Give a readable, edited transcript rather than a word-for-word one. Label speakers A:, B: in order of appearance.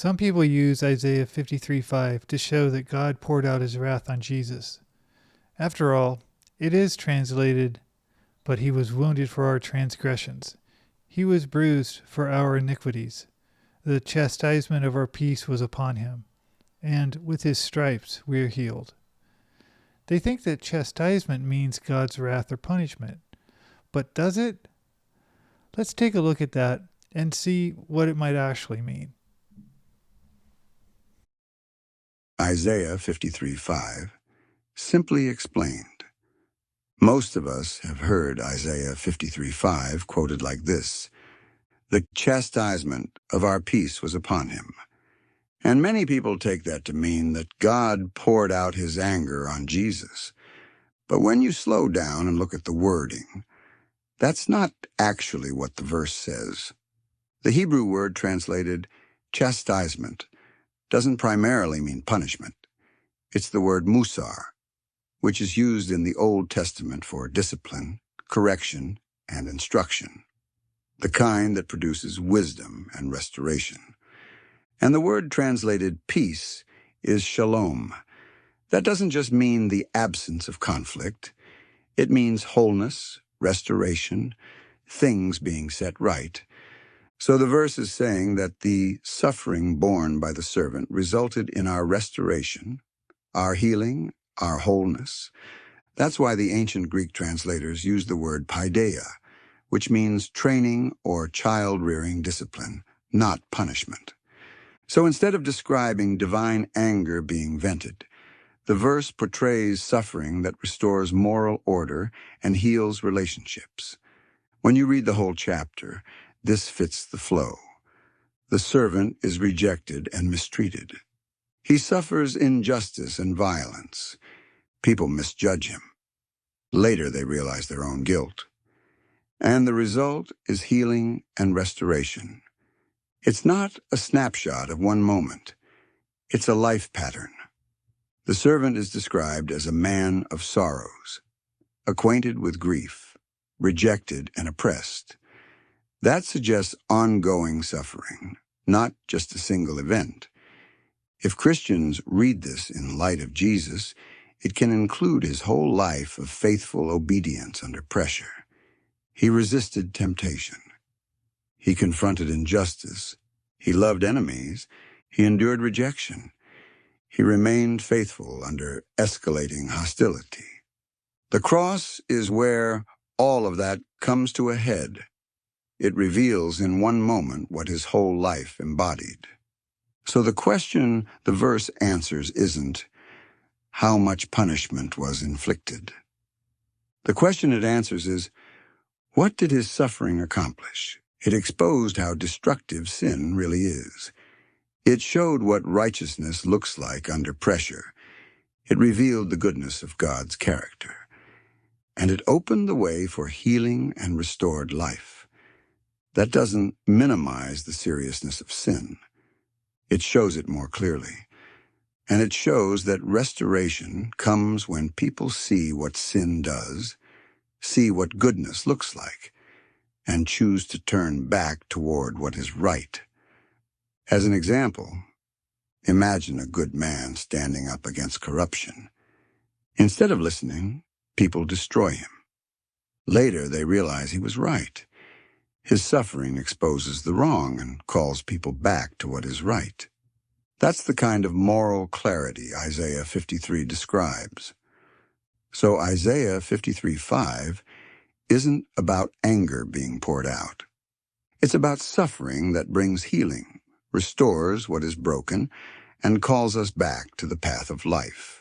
A: Some people use Isaiah 53:5 to show that God poured out his wrath on Jesus. After all, it is translated, "But he was wounded for our transgressions. He was bruised for our iniquities. The chastisement of our peace was upon him, and with his stripes we are healed." They think that chastisement means God's wrath or punishment. But does it? Let's take a look at that and see what it might actually mean.
B: Isaiah 53:5, simply explained. Most of us have heard Isaiah 53:5 quoted like this: "The chastisement of our peace was upon him." And many people take that to mean that God poured out his anger on Jesus. But when you slow down and look at the wording, that's not actually what the verse says. The Hebrew word translated chastisement doesn't primarily mean punishment. It's the word musar, which is used in the Old Testament for discipline, correction, and instruction, the kind that produces wisdom and restoration. And the word translated peace is shalom. That doesn't just mean the absence of conflict. It means wholeness, restoration, things being set right. So the verse is saying that the suffering borne by the servant resulted in our restoration, our healing, our wholeness. That's why the ancient Greek translators used the word paideia, which means training or child-rearing discipline, not punishment. So instead of describing divine anger being vented, the verse portrays suffering that restores moral order and heals relationships. When you read the whole chapter, this fits the flow. The servant is rejected and mistreated. He suffers injustice and violence. People misjudge him. Later they realize their own guilt. And the result is healing and restoration. It's not a snapshot of one moment. It's a life pattern. The servant is described as a man of sorrows, acquainted with grief, rejected and oppressed. That suggests ongoing suffering, not just a single event. If Christians read this in light of Jesus, it can include his whole life of faithful obedience under pressure. He resisted temptation. He confronted injustice. He loved enemies. He endured rejection. He remained faithful under escalating hostility. The cross is where all of that comes to a head. It reveals in one moment what his whole life embodied. So the question the verse answers isn't how much punishment was inflicted. The question it answers is, what did his suffering accomplish? It exposed how destructive sin really is. It showed what righteousness looks like under pressure. It revealed the goodness of God's character. And it opened the way for healing and restored life. That doesn't minimize the seriousness of sin. It shows it more clearly. And it shows that restoration comes when people see what sin does, see what goodness looks like, and choose to turn back toward what is right. As an example, imagine a good man standing up against corruption. Instead of listening, people destroy him. Later, they realize he was right. His suffering exposes the wrong and calls people back to what is right. That's the kind of moral clarity Isaiah 53 describes. So Isaiah 53:5 isn't about anger being poured out. It's about suffering that brings healing, restores what is broken, and calls us back to the path of life.